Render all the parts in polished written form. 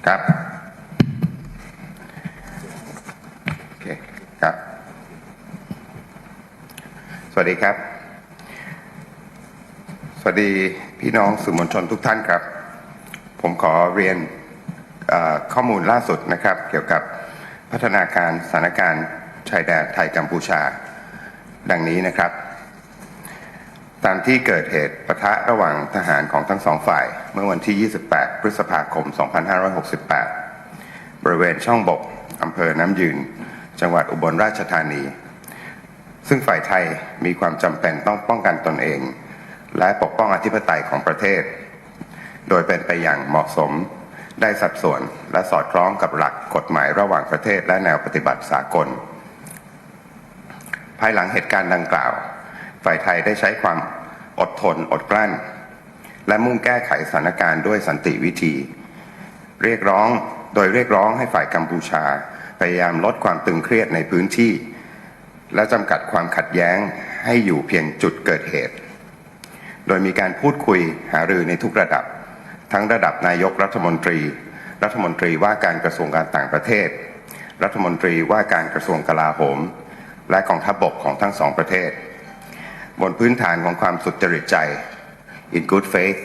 ครับโอเคครับสวัสดีครับสวัสดีพี่น้องสื่อมวลชนทุกท่านครับผมขอเรียนข้อมูลล่าสุดนะครับเกี่ยวกับพัฒนาการสถานการณ์ชายแดนไทยกัมพูชาดังนี้นะครับตามที่เกิดเหตุปะทะระหว่างทหารของทั้งสองฝ่ายเมื่อวันที่ 28 พฤษภาคม 2568 บริเวณช่องบกอำเภอน้ำยืนจังหวัดอุบลราชธานีซึ่งฝ่ายไทยมีความจำเป็นต้องป้องกันตนเองและปกป้องอธิปไตยของประเทศโดยเป็นไปอย่างเหมาะสมได้สัดส่วนและสอดคล้องกับหลักกฎหมายระหว่างประเทศและแนวปฏิบัติสากลภายหลังเหตุการณ์ดังกล่าวฝ่ายไทยได้ใช้ความอดทนอดกลั้นและมุ่งแก้ไขสถานการณ์ด้วยสันติวิธีเรียกร้องให้ฝ่ายกัมพูชาพยายามลดความตึงเครียดในพื้นที่และจำกัดความขัดแย้งให้อยู่เพียงจุดเกิดเหตุโดยมีการพูดคุยหารือในทุกระดับทั้งระดับนายกรัฐมนตรีรัฐมนตรีว่าการกระทรวงการต่างประเทศรัฐมนตรีว่าการกระทรวงกลาโหมและกองทัพบกของทั้งสองประเทศบนพื้นฐานของความสุจริตใจ in good faith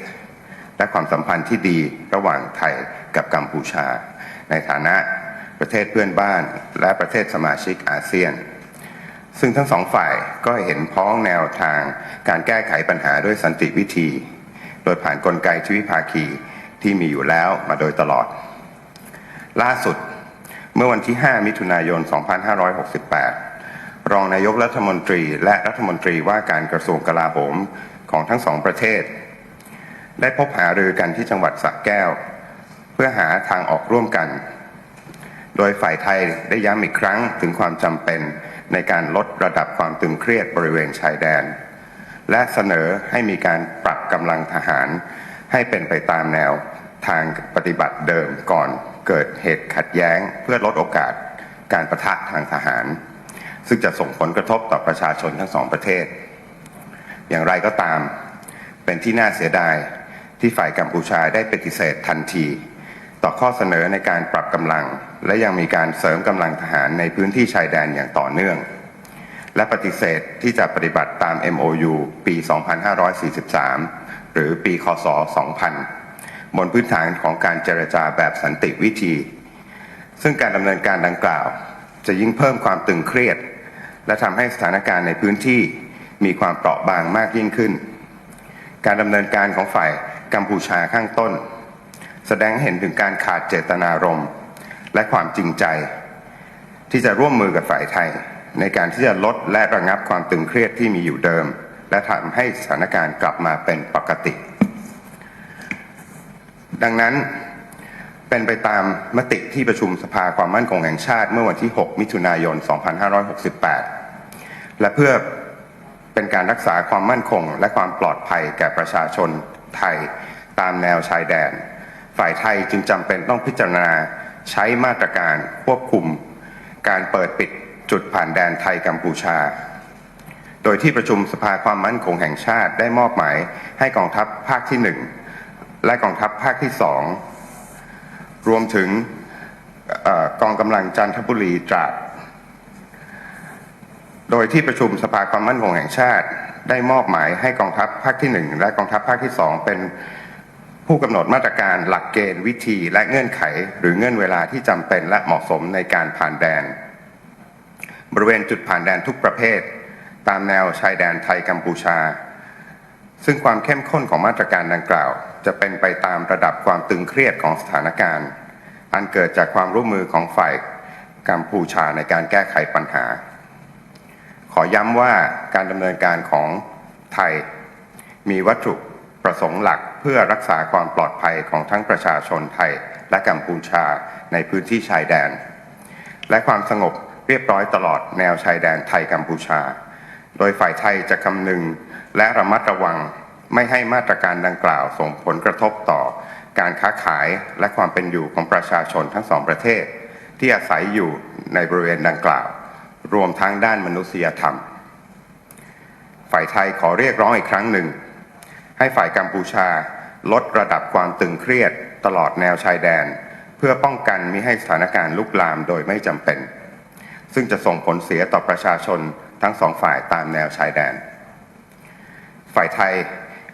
และความสัมพันธ์ที่ดีระหว่างไทยกับกัมพูชาในฐานะประเทศเพื่อนบ้านและประเทศสมาชิกอาเซียนซึ่งทั้งสองฝ่ายก็เห็นพ้องแนวทางการแก้ไขปัญหาด้วยสันติวิธีโดยผ่านกลไกทวิภาคีที่มีอยู่แล้วมาโดยตลอดล่าสุดเมื่อวันที่ 5 มิถุนายน 2568 รองนายกรัฐมนตรีและรัฐมนตรีว่าการกระทรวงกลาโหมของทั้งสองประเทศได้พบหารือกันที่จังหวัดสระแก้วเพื่อหาทางออกร่วมกันโดยฝ่ายไทยได้ย้ำอีกครั้งถึงความจำเป็นในการลดระดับความตึงเครียดบริเวณชายแดนและเสนอให้มีการปรับกำลังทหารให้เป็นไปตามแนวทางปฏิบัติเดิมก่อนเกิดเหตุขัดแย้งเพื่อลดโอกาสการปะทะทางทหารซึ่งจะส่งผลกระทบต่อประชาชนทั้งสองประเทศอย่างไรก็ตามเป็นที่น่าเสียดายที่ฝ่ายกัมพูชาได้ปฏิเสธทันทีต่อข้อเสนอในการปรับกำลังและยังมีการเสริมกำลังทหารในพื้นที่ชายแดนอย่างต่อเนื่องและปฏิเสธที่จะปฏิบัติตาม MOU ปี 2543 หรือปีคศ 2000 บนพื้นฐานของการเจรจาแบบสันติวิธีซึ่งการดำเนินการดังกล่าวจะยิ่งเพิ่มความตึงเครียดและทำให้สถานการณ์ในพื้นที่มีความเปราะบางมากยิ่งขึ้นการดำเนินการของฝ่ายกัมพูชาข้างต้นแสดงให้เห็นถึงการขาดเจตนารมณ์และความจริงใจที่จะร่วมมือกับฝ่ายไทยในการที่จะลดและระงับความตึงเครียดที่มีอยู่เดิมและทำให้สถานการณ์กลับมาเป็นปกติดังนั้นเป็นไปตามมติที่ประชุมสภาความมั่นคงแห่งชาติเมื่อวันที่ 6 มิถุนายน 2568 และเพื่อเป็นการรักษาความมั่นคงและความปลอดภัยแก่ประชาชนไทยตามแนวชายแดนฝ่ายไทยจึงจำเป็นต้องพิจารณาใช้มาตรการควบคุมการเปิดปิดจุดผ่านแดนไทยกัมพูชาโดยที่ประชุมสภาความมั่นคงแห่งชาติได้มอบหมายให้กองทัพภาคที่ 1และกองทัพภาคที่ 2รวมถึงกองกำลังจันทบุรีตราดโดยที่ประชุมสภาความมั่นคงแห่งชาติได้มอบหมายให้กองทัพภาคที่ 1และกองทัพภาคที่ 2เป็นผู้กำหนดมาตรการหลักเกณฑ์วิธีและเงื่อนไขหรือเงื่อนเวลาที่จำเป็นและเหมาะสมในการผ่านแดนบริเวณจุดผ่านแดนทุกประเภทตามแนวชายแดนไทยกัมพูชาซึ่งความเข้มข้นของมาตรการดังกล่าวจะเป็นไปตามระดับความตึงเครียดของสถานการณ์อันเกิดจากความร่วมมือของฝ่ายกัมพูชาในการแก้ไขปัญหาขอย้ำว่าการดำเนินการของไทยมีวัตถุประสงค์หลักเพื่อรักษาความปลอดภัยของทั้งประชาชนไทยและกัมพูชาในพื้นที่ชายแดนและความสงบเรียบร้อยตลอดแนวชายแดนไทยกัมพูชาโดยฝ่ายไทยจะคำนึงและระมัดระวังไม่ให้มาตรการดังกล่าวส่งผลกระทบต่อการค้าขายและความเป็นอยู่ของประชาชนทั้งสองประเทศที่อาศัยอยู่ในบริเวณดังกล่าวรวมทั้งด้านมนุษยธรรมฝ่ายไทยขอเรียกร้องอีกครั้งหนึ่งให้ฝ่ายกัมพูชาลดระดับความตึงเครียดตลอดแนวชายแดน เพื่อป้องกันมิให้สถานการณ์ลุกลามโดยไม่จำเป็นซึ่งจะส่งผลเสียต่อประชาชนทั้งสองฝ่ายตามแนวชายแดนฝ่ายไทย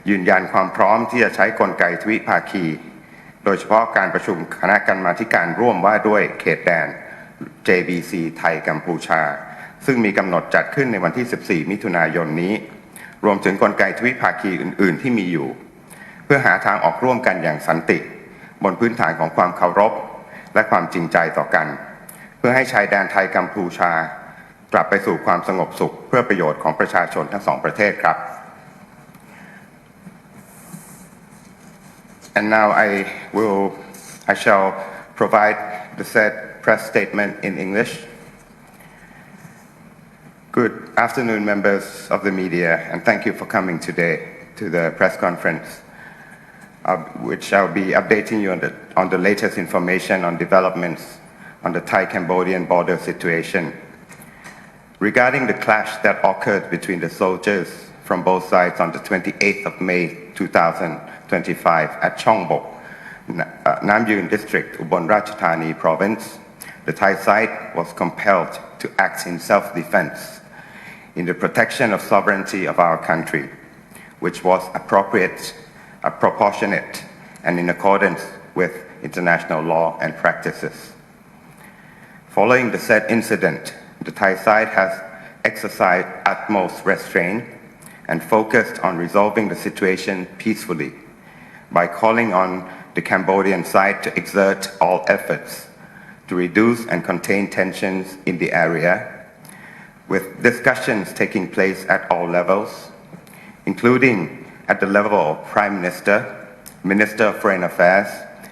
ยืนยันความพร้อมที่จะใช้กลไกทวิภาคีโดยเฉพาะการประชุมคณะกรรมาธิการร่วมว่าด้วยเขตแดน JBC ไทยกัมพูชาซึ่งมีกำหนดจัดขึ้นในวันที่ 14 มิถุนายนนี้รวมถึงกลไกทวิภาคีอื่นๆที่มีอยู่เพื่อหาทางออกร่วมกันอย่างสันติบนพื้นฐานของความเคารพและความจริงใจต่อกันเพื่อให้ชายแดนไทยกัมพูชากลับไปสู่ความสงบสุขเพื่อประโยชน์ของประชาชนทั้งสองประเทศครับ And now I shall provide the said press statement in English. Good afternoon, members of the media, and thank you for coming today to the press conference, which I'll be updating you on the latest information on developments on the Thai-Cambodian border situation. Regarding the clash that occurred between the soldiers from both sides on the 28th of May 2025 at Chongbok, Nam Yuen District, Ubon Ratchathani Province, the Thai side was compelled to act in self-defense in the protection of sovereignty of our country, which was appropriate, proportionate, and in accordance with international law and practices. Following the said incident, the Thai side has exercised utmost restraint and focused on resolving the situation peacefully by calling on the Cambodian side to exert all efforts to reduce and contain tensions in the area, with discussions taking place at all levels, including at the level of Prime Minister, Minister of Foreign Affairs,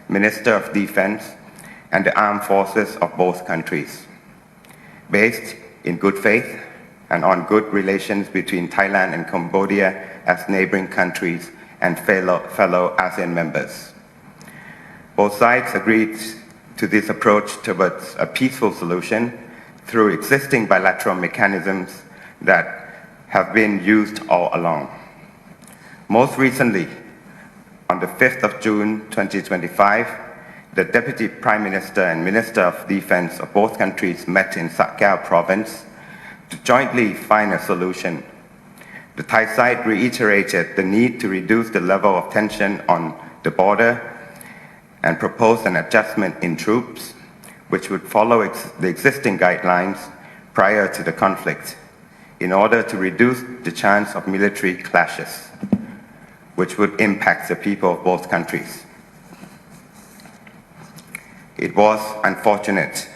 Minister of Defense, and the armed forces of both countries, based in good faith and on good relations between Thailand and Cambodia as neighboring countries and fellow ASEAN members. Both sides agreed to this approach towards a peaceful solution through existing bilateral mechanisms that have been used all along. Most recently, on the 5th of June 2025, the Deputy Prime Minister and Minister of Defense of both countries met in Sakao Province to jointly find a solution. The Thai side reiterated the need to reduce the level of tension on the border and proposed an adjustment in troops, which would follow the existing guidelines prior to the conflict in order to reduce the chance of military clashes, which would impact the people of both countries. It was unfortunate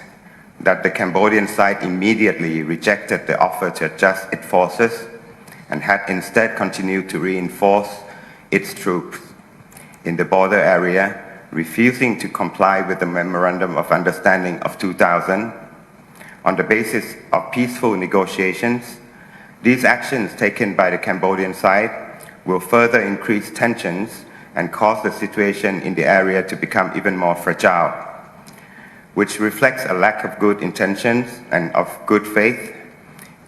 that the Cambodian side immediately rejected the offer to adjust its forces and had instead continued to reinforce its troops in the border area, refusing to comply with the Memorandum of Understanding of 2000 on the basis of peaceful negotiations. These actions taken by the Cambodian side will further increase tensions and cause the situation in the area to become even more fragile, which reflects a lack of good intentions and of good faith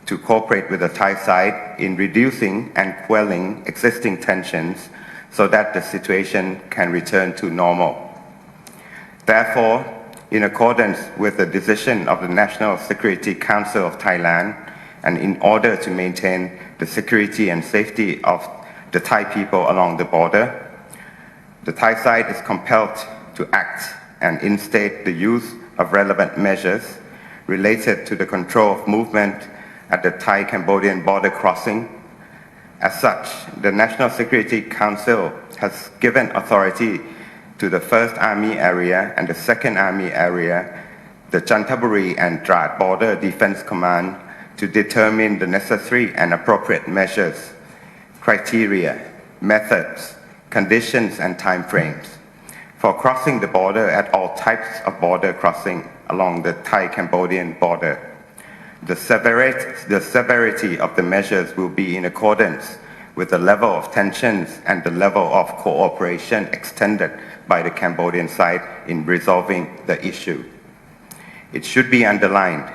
to cooperate with the Thai side in reducing and quelling existing tensions so that the situation can return to normal. Therefore, in accordance with the decision of the National Security Council of Thailand, and in order to maintain the security and safety of the Thai people along the border, the Thai side is compelled to act and instate the use of relevant measures related to the control of movement at the Thai-Cambodian border crossing. As such, the National Security Council has given authority to the 1st Army Area and the 2nd Army Area, the Chantaburi and Drat Border Defense Command, to determine the necessary and appropriate measures, criteria, methods, conditions, and timeframes for crossing the border at all types of border crossing along the Thai-Cambodian border. The severity of the measures will be in accordance with the level of tensions and the level of cooperation extended by the Cambodian side in resolving the issue. It should be underlined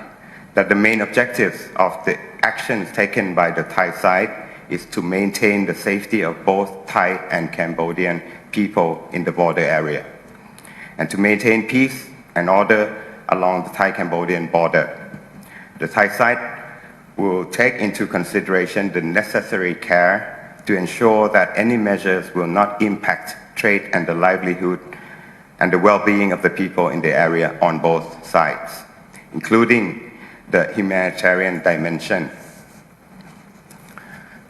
that the main objectives of the actions taken by the Thai side is to maintain the safety of both Thai and Cambodian people in the border area, and to maintain peace and order along the Thai-Cambodian border. The Thai side will take into consideration the necessary care to ensure that any measures will not impact trade and the livelihood and the well-being of the people in the area on both sides, including the humanitarian dimension.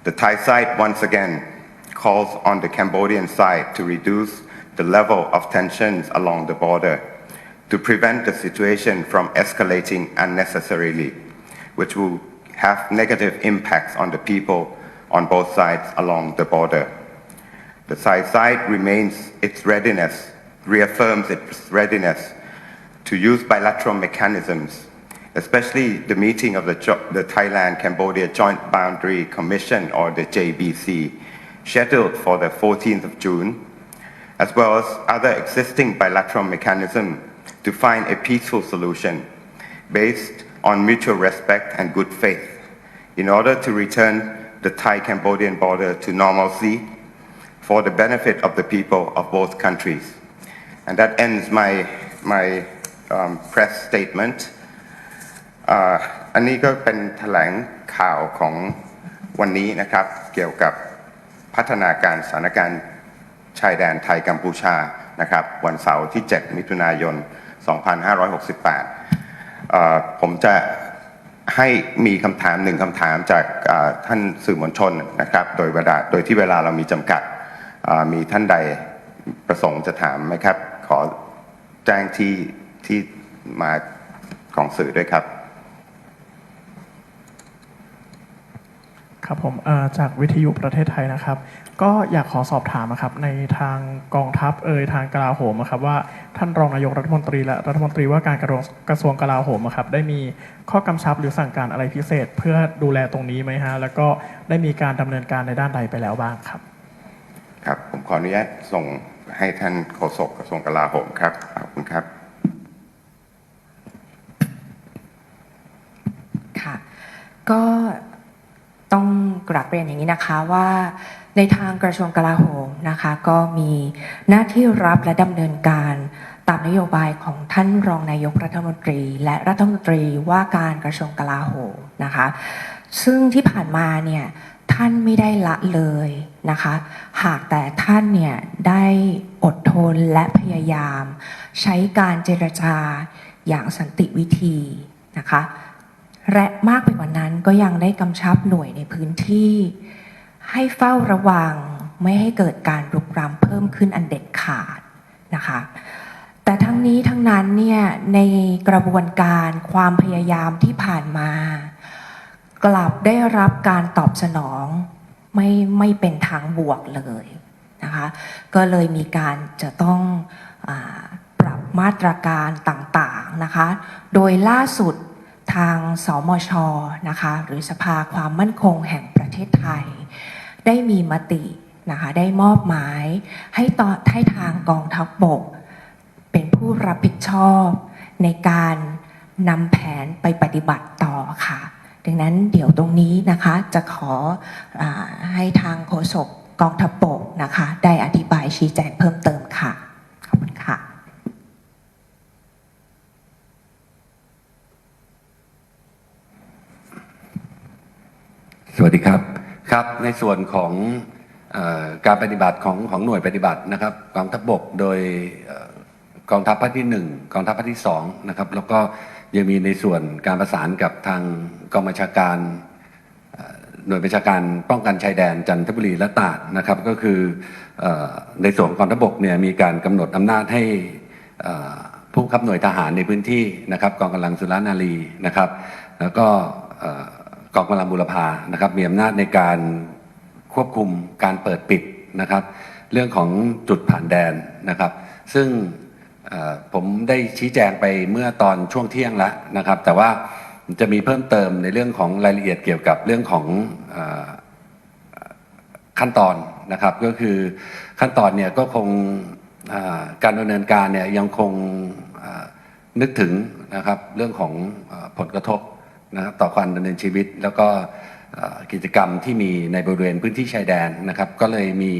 The Thai side once again calls on the Cambodian side to reduce the level of tensions along the border to prevent the situation from escalating unnecessarily, which will have negative impacts on the people on both sides along the border. The Thai side reaffirms its readiness to use bilateral mechanisms, especially the meeting of the Thailand-Cambodia Joint Boundary Commission, or the JBC, scheduled for the 14th of June, as well as other existing bilateral mechanisms to find a peaceful solution based on mutual respect and good faith in order to return the Thai-Cambodian border to normalcy for the benefit of the people of both countries. And that ends my press statement. อันนี้ก็เป็นแถลงข่าวของวันนี้นะครับเกี่ยวกับพัฒนาการสถานการณ์ชายแดนไทยกัมพูชานะครับวันเสาร์ที่ 7 มิถุนายน 2568 ผมจะให้มีคำถามหนึ่งคำถามจากท่านสื่อมวลชนนะครับโดยที่เวลาเรามีจำกัดมีท่านใดประสงค์จะถามไหมครับขอแจ้งที่มาของสื่อด้วยครับครับผมจากวิทยุประเทศไทยนะครับก็อยากขอสอบถามนะครับในทางกองทัพทางกลาโหมครับว่าท่านรองนายกรัฐมนตรีและรัฐมนตรีว่าการกระทรวงกลาโหมครับได้มีข้อกำชับหรือสั่งการอะไรพิเศษเพื่อดูแลตรงนี้ไหมฮะแล้วก็ได้มีการดำเนินการในด้านใดไปแล้วบ้างครับครับผมขออนุญาตส่งให้ท่านโฆษกกระทรวงกลาโหมครับขอบคุณครับค่ะก็ต้องกราบเรียนอย่างนี้นะคะว่าในทางกระทรวงกลาโหมนะคะก็มีหน้าที่รับและดำเนินการตามนโยบายของท่านรองนายกรัฐมนตรีและรัฐมนตรีว่าการกระทรวงกลาโหมนะคะซึ่งที่ผ่านมาเนี่ยท่านไม่ได้ละเลยนะคะหากแต่ท่านเนี่ยได้อดทนและพยายามใช้การเจรจาอย่างสันติวิธีนะคะและมากไปกว่านั้นก็ยังได้กำชับหน่วยในพื้นที่ให้เฝ้าระวังไม่ให้เกิดการรุกรานเพิ่มขึ้นอันเด็ดขาดนะคะแต่ทั้งนี้ทั้งนั้นเนี่ยในกระบวนการความพยายามที่ผ่านมากลับได้รับการตอบสนองไม่เป็นทางบวกเลยนะคะก็เลยมีการจะต้องปรับมาตรการต่างๆนะคะโดยล่าสุดทางสมช.นะคะหรือสภาความมั่นคงแห่งประเทศไทยได้มีมตินะคะได้มอบหมายให้ทางกองทัพบกเป็นผู้รับผิดชอบในการนำแผนไปปฏิบัติต่อค่ะดังนั้นเดี๋ยวตรงนี้นะคะจะขอให้ทางโฆษกกองทัพบกนะคะได้อธิบายชี้แจงเพิ่มเติมค่ะขอบคุณค่ะสวัสดีครับครับในส่วนของการปฏิบัติของหน่วยปฏิบัตินะครับกองทัพบกโดยกองทัพภาคที่1กองทัพภาคที่2นะครับแล้วก็ยังมีในส่วนการประสานกับทางกองบัญชาการหน่วยบัญชาการป้องกันชายแดนจันทบุรีและตราดนะครับก็คือในส่วนของกองทัพบกเนี่ยมีการกำหนดอำนาจให้ผู้บังคับหน่วยทหารในพื้นที่นะครับกองกำลังสุรนารีนะครับแล้วก็กองกำลังบูรพานะครับมีอำนาจในการควบคุมการเปิดปิดนะครับเรื่องของจุดผ่านแดนนะครับซึ่งผมได้ชี้แจงไปเมื่อตอนช่วงเที่ยงแล้วนะครับแต่ว่าจะมีเพิ่มเติมในเรื่องของรายละเอียดเกี่ยวกับเรื่องของขั้นตอนนะครับก็คือขั้นตอนเนี่ยก็คงการดำเนินการเนี่ยยังคงนึกถึงนะครับเรื่องของผลกระทบนะครับต่อการดำเนินชีวิตแล้วก็กิจกรรมที่มีในบริเวณพื้นที่ชายแดนนะครับก็เลยมี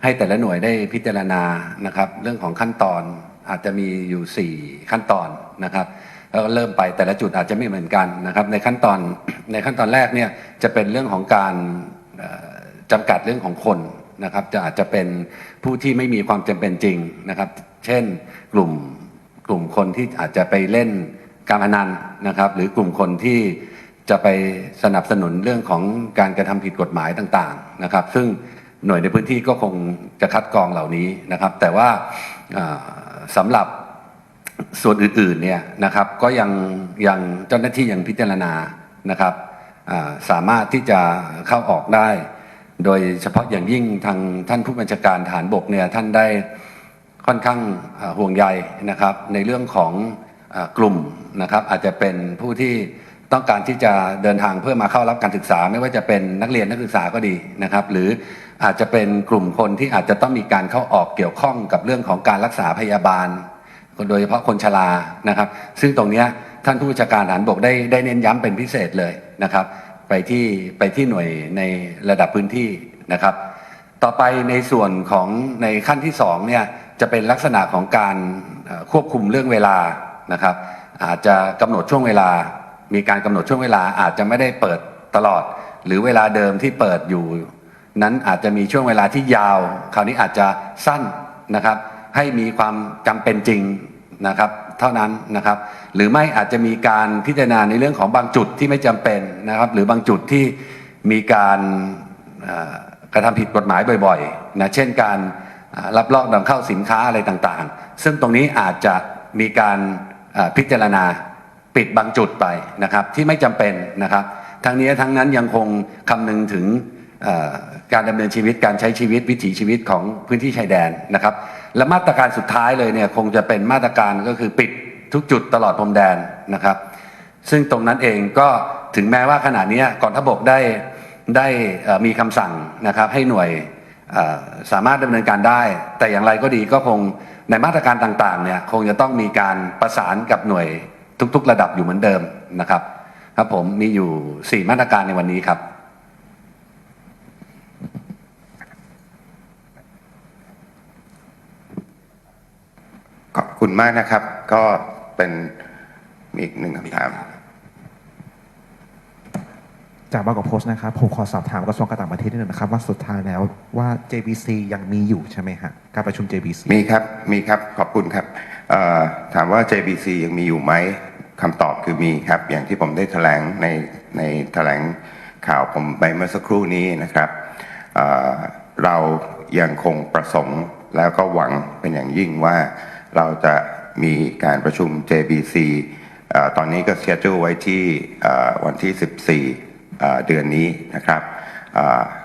ให้แต่ละหน่วยได้พิจารณานะครับเรื่องของขั้นตอน อาจจะมีอยู่ 4 ขั้นตอนนะครับแล้วก็เริ่มไปแต่ละจุดอาจจะไม่เหมือนกันนะครับในขั้นตอนแรกเนี่ยจะเป็นเรื่องของการจำกัดเรื่องของคนนะครับอาจจะเป็นผู้ที่ไม่มีความจำเป็นจริงนะครับเช่นกลุ่มคนที่อาจจะไปเล่นการพนันนะครับหรือกลุ่มคนที่จะไปสนับสนุนเรื่องของการกระทำผิดกฎหมายต่างๆนะครับซึ่งหน่วยในพื้นที่ก็คงจะคัดกรองเหล่านี้นะครับแต่ว่าสำหรับส่วนอื่นๆเนี่ยนะครับก็ยังเจ้าหน้าที่ยังพิจารณานะครับสามารถที่จะเข้าออกได้โดยเฉพาะอย่างยิ่งทางท่านผู้บัญชาการทหารบกเนี่ยท่านได้ค่อนข้างห่วงใยนะครับในเรื่องของกลุ่มนะครับอาจจะเป็นผู้ที่ต้องการที่จะเดินทางเพื่อมาเข้ารับการศึกษาไม่ว่าจะเป็นนักเรียนนักศึกษาก็ดีนะครับหรืออาจจะเป็นกลุ่มคนที่อาจจะต้องมีการเข้าออกเกี่ยวข้องกับเรื่องของการรักษาพยาบาลโดยเฉพาะคนชรานะครับซึ่งตรงนี้ท่านผู้บัญชาการทหารบกได้เน้นย้ำเป็นพิเศษเลยนะครับไปที่หน่วยในระดับพื้นที่นะครับต่อไปในส่วนของในขั้นที่2เนี่ยจะเป็นลักษณะของการควบคุมเรื่องเวลานะครับอาจจะกำหนดช่วงเวลามีการกำหนดช่วงเวลาอาจจะไม่ได้เปิดตลอดหรือเวลาเดิมที่เปิดอยู่นั้นอาจจะมีช่วงเวลาที่ยาวคราวนี้อาจจะสั้นนะครับให้มีความจำเป็นจริงนะครับเท่านั้นนะครับหรือไม่อาจจะมีการพิจารณาในเรื่องของบางจุดที่ไม่จำเป็นนะครับหรือบางจุดที่มีการกระทำผิดกฎหมายบ่อยๆนะเช่นการรับลอบนำเข้าสินค้าอะไรต่างๆซึ่งตรงนี้อาจจะมีการพิจารณาปิดบางจุดไปนะครับที่ไม่จำเป็นนะครับทั้งนี้ทั้งนั้นยังคงคำนึงถึงการดำเนินชีวิตการใช้ชีวิตวิถีชีวิตของพื้นที่ชายแดนนะครับและมาตรการสุดท้ายเลยเนี่ยคงจะเป็นมาตรการก็คือปิดทุกจุดตลอดพรมแดนนะครับซึ่งตรงนั้นเองก็ถึงแม้ว่าขณะนี้กองทัพบกได้มีคำสั่งนะครับให้หน่วยสามารถดำเนินการได้แต่อย่างไรก็ดีก็คงในมาตรการต่างๆเนี่ยคงจะต้องมีการประสานกับหน่วยทุกๆระดับอยู่เหมือนเดิมนะครับครับผมมีอยู่4มาตรการในวันนี้ครับขอบคุณมากนะครับก็เป็นมีอีกหนึ่งคำถามจากบางกอกโพสต์นะครับผมขอสอบถามกระทรวงการต่างประเทศนิดนึงนะครับว่าสุดท้ายแล้วว่า JBC ยังมีอยู่ใช่ไหมฮะการประชุม JBC มีครับขอบคุณครับถามว่า JBC ยังมีอยู่ไหมคำตอบคือมีครับอย่างที่ผมได้แถลงในแถลงข่าวผมไปเมื่อสักครู่นี้นะครับเรายังคงประสงค์แล้วก็หวังเป็นอย่างยิ่งว่าเราจะมีการประชุม JBC ตอนนี้ก็เชียร์ไว้ที่วันที่14เดือนนี้นะครับ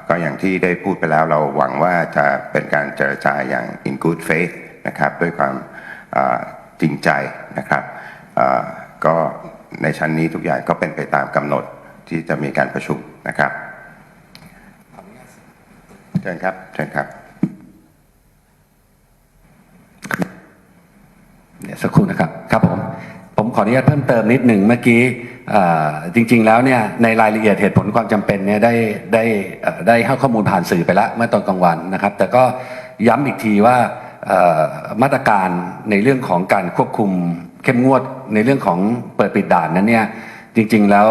ก็อย่างที่ได้พูดไปแล้วเราหวังว่าจะเป็นการเจรจาอย่าง in good faith นะครับด้วยความจริงใจนะครับก็ในชั้นนี้ทุกอย่างก็เป็นไปตามกำหนดที่จะมีการประชุมนะครับเชิญครับเดี๋ยวสักครู่นะครับครับผมขออนุญาตเพิ่มเติมนิดหนึ่งเมื่อกี้จริงๆแล้วเนี่ยในรายละเอียดเหตุผลความจำเป็นเนี่ยได้ให้ข้อมูลผ่านสื่อไปแล้วเมื่อตอนกลางวันนะครับแต่ก็ย้ำอีกทีว่ามาตรการในเรื่องของการควบคุมเข้มงวดในเรื่องของเปิดปิดด่านนั้นเนี่ยจริงๆแล้ว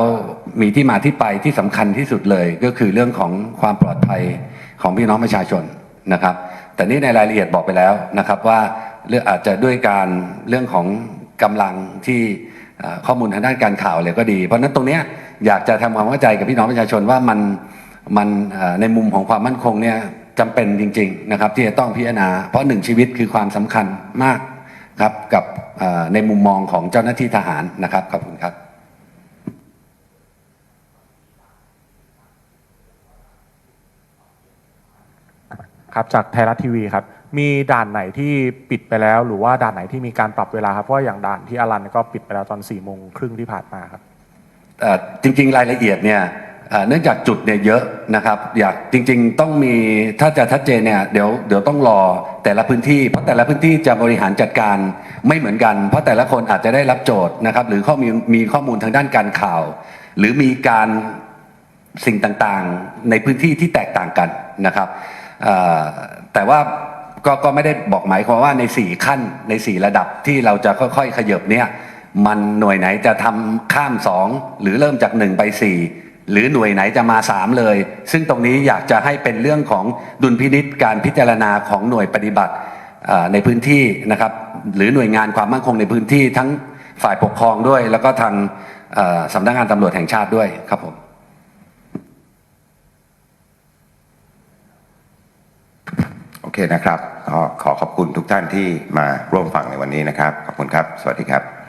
มีที่มาที่ไปที่สำคัญที่สุดเลยก็คือเรื่องของความปลอดภัยของพี่น้องประชาชนนะครับแต่นี่ในรายละเอียดบอกไปแล้วนะครับว่าอาจจะด้วยการเรื่องของกำลังที่ข้อมูลทางด้านการข่าวเลยก็ดีเพราะนั้นตรงนี้อยากจะทำความเข้าใจกับพี่น้องประชาชนว่ามันในมุมของความมั่นคงเนี่ยจำเป็นจริงๆนะครับที่จะต้องพิจารณาเพราะ1ชีวิตคือความสำคัญมากครับกับในมุมมองของเจ้าหน้าที่ทหารนะครับขอบคุณครับครับจากไทยรัฐทีวีครับมีด่านไหนที่ปิดไปแล้วหรือว่าด่านไหนที่มีการปรับเวลาครับเพราะว่าอย่างด่านที่อรันก็ปิดไปแล้วตอน4:30ที่ผ่านมาครับจริงๆรายละเอียดเนี่ยเนื่องจากจุดเนี่ยเยอะนะครับอยากจริงๆต้องมีถ้าจะชัดเจนเนี่ยเดี๋ยวต้องรอแต่ละพื้นที่เพราะแต่ละพื้นที่จะบริหารจัดการไม่เหมือนกันเพราะแต่ละคนอาจจะได้รับโจทย์นะครับหรือมีข้อมูลทางด้านการข่าว หรือมีการสิ่งต่างๆในพื้นที่ที่แตกต่างกันนะครับแต่ว่า ก็ไม่ได้บอกหมายความว่าใน4ขั้นใน4ระดับที่เราจะค่อยๆขยับเนี่ยมันหน่วยไหนจะทำข้าม2หรือเริ่มจาก1ไป4หรือหน่วยไหนจะมา3เลยซึ่งตรงนี้อยากจะให้เป็นเรื่องของดุลพินิจการพิจารณาของหน่วยปฏิบัติในพื้นที่นะครับหรือหน่วยงานความมั่นคงในพื้นที่ทั้งฝ่ายปกครองด้วยแล้วก็ทางสำนักงานตำรวจแห่งชาติด้วยครับผม โอเคนะครับก็ขอขอบคุณทุกท่านที่มาร่วมฟังในวันนี้นะครับขอบคุณครับสวัสดีครับ